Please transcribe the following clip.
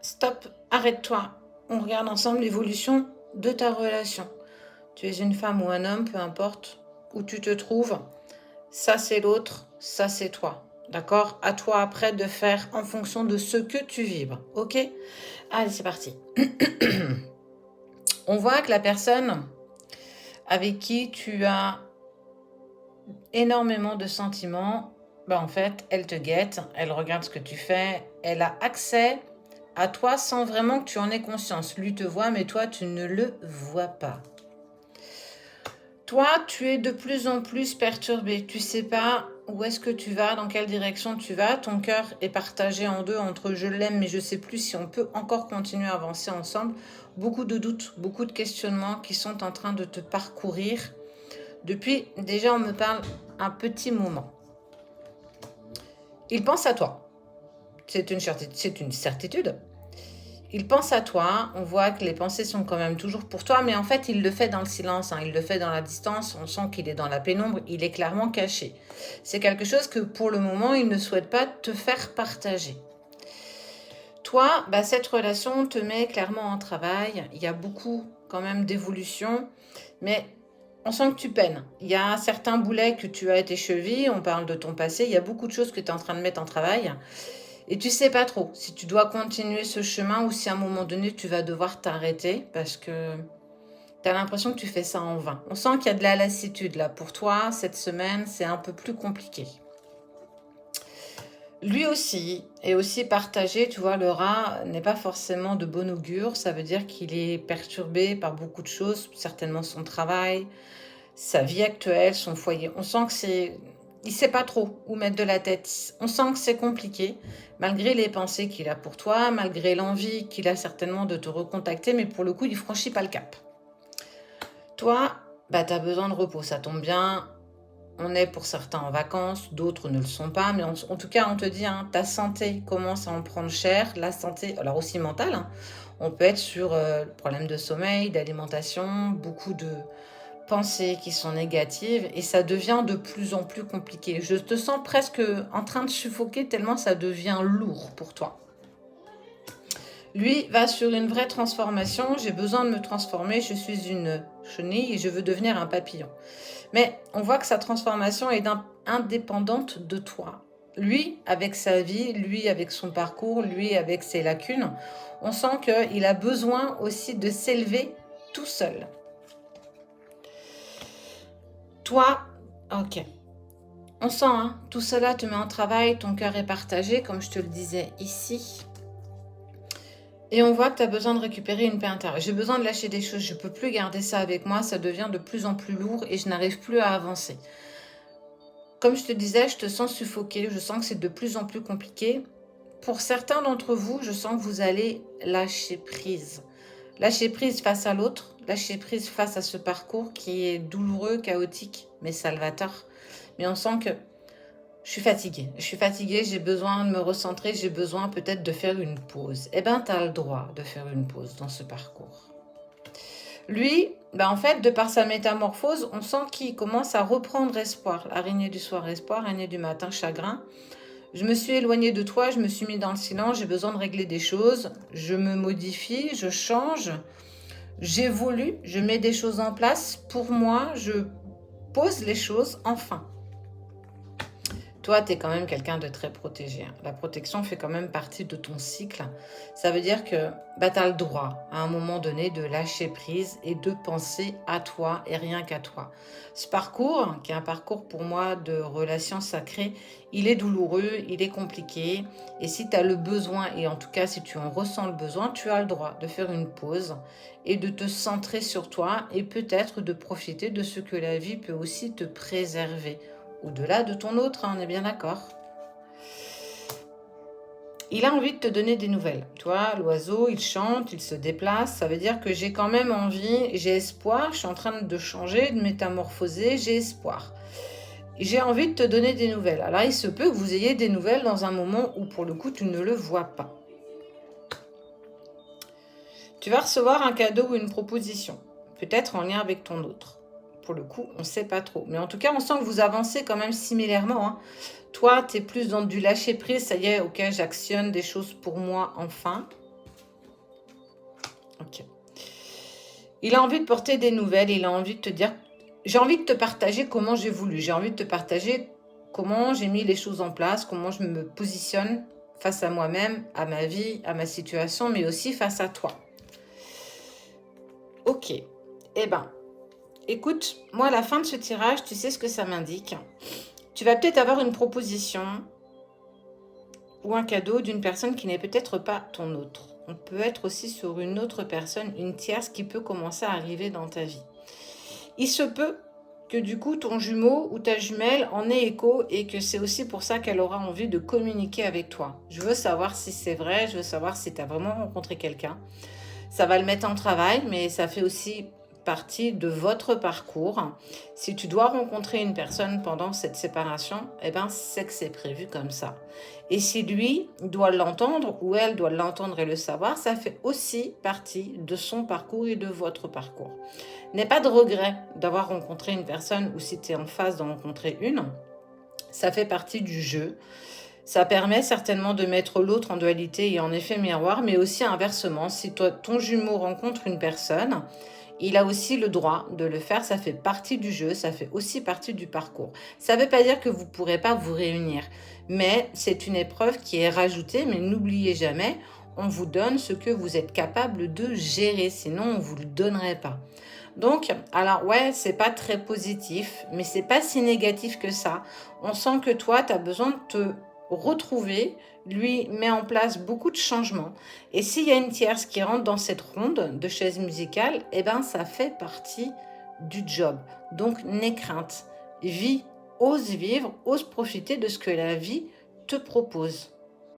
stop, arrête-toi. On regarde ensemble l'évolution de ta relation. Tu es une femme ou un homme, peu importe où tu te trouves. Ça, c'est l'autre, ça, c'est toi. D'accord? À toi après de faire en fonction de ce que tu vibres. Ok? Allez, c'est parti. On voit que la personne avec qui tu as énormément de sentiments, en fait, elle te guette, elle regarde ce que tu fais, elle a accès à toi sans vraiment que tu en aies conscience. Lui te voit, mais toi, tu ne le vois pas. Toi, tu es de plus en plus perturbé. Tu sais pas où est-ce que tu vas, dans quelle direction tu vas. Ton cœur est partagé en deux entre je l'aime, mais je sais plus si on peut encore continuer à avancer ensemble. Beaucoup de doutes, beaucoup de questionnements qui sont en train de te parcourir. Depuis, déjà, on me parle un petit moment. Il pense à toi. C'est une certitude. Il pense à toi, on voit que les pensées sont quand même toujours pour toi, mais en fait, il le fait dans le silence, il le fait dans la distance, on sent qu'il est dans la pénombre, il est clairement caché. C'est quelque chose que pour le moment, il ne souhaite pas te faire partager. Toi, cette relation te met clairement en travail, il y a beaucoup quand même d'évolution, mais on sent que tu peines. Il y a certains boulets que tu as été chevillé, on parle de ton passé, il y a beaucoup de choses que tu es en train de mettre en travail. Et tu sais pas trop si tu dois continuer ce chemin ou si à un moment donné tu vas devoir t'arrêter parce que tu as l'impression que tu fais ça en vain. On sent qu'il y a de la lassitude là. Pour toi, cette semaine, c'est un peu plus compliqué. Lui aussi est aussi partagé, tu vois, le rat n'est pas forcément de bon augure. Ça veut dire qu'il est perturbé par beaucoup de choses, certainement son travail, sa vie actuelle, son foyer. On sent que c'est... Il sait pas trop où mettre de la tête. On sent que c'est compliqué, malgré les pensées qu'il a pour toi, malgré l'envie qu'il a certainement de te recontacter, mais pour le coup, il franchit pas le cap. Toi, tu as besoin de repos, ça tombe bien. On est pour certains en vacances, d'autres ne le sont pas, mais en tout cas, on te dit, ta santé commence à en prendre cher. La santé, alors aussi mentale, on peut être sur problème de sommeil, d'alimentation, beaucoup de pensées qui sont négatives et ça devient de plus en plus compliqué. Je te sens presque en train de suffoquer tellement ça devient lourd pour toi. Lui va sur une vraie transformation. J'ai besoin de me transformer. Je suis une chenille et je veux devenir un papillon. Mais on voit que sa transformation est indépendante de toi. Lui, avec sa vie, lui, avec son parcours, lui, avec ses lacunes, on sent qu'il a besoin aussi de s'élever tout seul. Toi, ok. On sent, tout cela te met en travail, ton cœur est partagé, comme je te le disais ici. Et on voit que tu as besoin de récupérer une paix intérieure. J'ai besoin de lâcher des choses, je ne peux plus garder ça avec moi, ça devient de plus en plus lourd et je n'arrive plus à avancer. Comme je te disais, je te sens suffoqué, je sens que c'est de plus en plus compliqué. Pour certains d'entre vous, je sens que vous allez lâcher prise. Lâcher prise face à l'autre, lâcher prise face à ce parcours qui est douloureux, chaotique, mais salvateur. Mais on sent que je suis fatiguée, j'ai besoin de me recentrer, j'ai besoin peut-être de faire une pause. Eh bien, tu as le droit de faire une pause dans ce parcours. Lui, en fait, de par sa métamorphose, on sent qu'il commence à reprendre espoir. Araignée du soir, espoir, araignée du matin, chagrin. Je me suis éloignée de toi, je me suis mis dans le silence, j'ai besoin de régler des choses. Je me modifie, je change, j'évolue, je mets des choses en place. Pour moi, je pose les choses enfin. Toi, tu es quand même quelqu'un de très protégé. La protection fait quand même partie de ton cycle. Ça veut dire que tu as le droit, à un moment donné, de lâcher prise et de penser à toi et rien qu'à toi. Ce parcours, qui est un parcours pour moi de relation sacrée, il est douloureux, il est compliqué. Et si tu as le besoin, et en tout cas si tu en ressens le besoin, tu as le droit de faire une pause et de te centrer sur toi et peut-être de profiter de ce que la vie peut aussi te préserver. Au-delà de ton autre, on est bien d'accord. Il a envie de te donner des nouvelles. Toi, l'oiseau, il chante, il se déplace. Ça veut dire que j'ai quand même envie, j'ai espoir. Je suis en train de changer, de métamorphoser, j'ai espoir. J'ai envie de te donner des nouvelles. Alors, il se peut que vous ayez des nouvelles dans un moment où, pour le coup, tu ne le vois pas. Tu vas recevoir un cadeau ou une proposition, peut-être en lien avec ton autre. Pour le coup, on ne sait pas trop. Mais en tout cas, on sent que vous avancez quand même similairement. Toi, tu es plus dans du lâcher-prise. Ça y est, ok, j'actionne des choses pour moi enfin. Ok. Il a envie de porter des nouvelles, il a envie de te dire, j'ai envie de te partager comment j'ai voulu, j'ai envie de te partager comment j'ai mis les choses en place, comment je me positionne face à moi-même, à ma vie, à ma situation, mais aussi face à toi. Ok. Eh ben, écoute, moi à la fin de ce tirage, tu sais ce que ça m'indique. Tu vas peut-être avoir une proposition ou un cadeau d'une personne qui n'est peut-être pas ton autre. On peut être aussi sur une autre personne, une tierce qui peut commencer à arriver dans ta vie. Il se peut que du coup ton jumeau ou ta jumelle en ait écho et que c'est aussi pour ça qu'elle aura envie de communiquer avec toi. Je veux savoir si c'est vrai, je veux savoir si tu as vraiment rencontré quelqu'un. Ça va le mettre en travail, mais ça fait aussi partie de votre parcours. Si tu dois rencontrer une personne pendant cette séparation, eh ben, c'est que c'est prévu comme ça. Et si lui doit l'entendre ou elle doit l'entendre et le savoir, ça fait aussi partie de son parcours et de votre parcours. N'aie pas de regret d'avoir rencontré une personne ou si tu es en phase d'en rencontrer une. Ça fait partie du jeu. Ça permet certainement de mettre l'autre en dualité et en effet miroir, mais aussi inversement. Si toi, ton jumeau rencontre une personne, il a aussi le droit de le faire. Ça fait partie du jeu, ça fait aussi partie du parcours. Ça ne veut pas dire que vous ne pourrez pas vous réunir, mais c'est une épreuve qui est rajoutée. Mais n'oubliez jamais, on vous donne ce que vous êtes capable de gérer, sinon on ne vous le donnerait pas. Donc, alors ouais, c'est pas très positif, mais c'est pas si négatif que ça. On sent que toi, tu as besoin de te retrouver, lui met en place beaucoup de changements. Et s'il y a une tierce qui rentre dans cette ronde de chaise musicale, eh ben ça fait partie du job. Donc n'aie crainte, vis, ose vivre, ose profiter de ce que la vie te propose.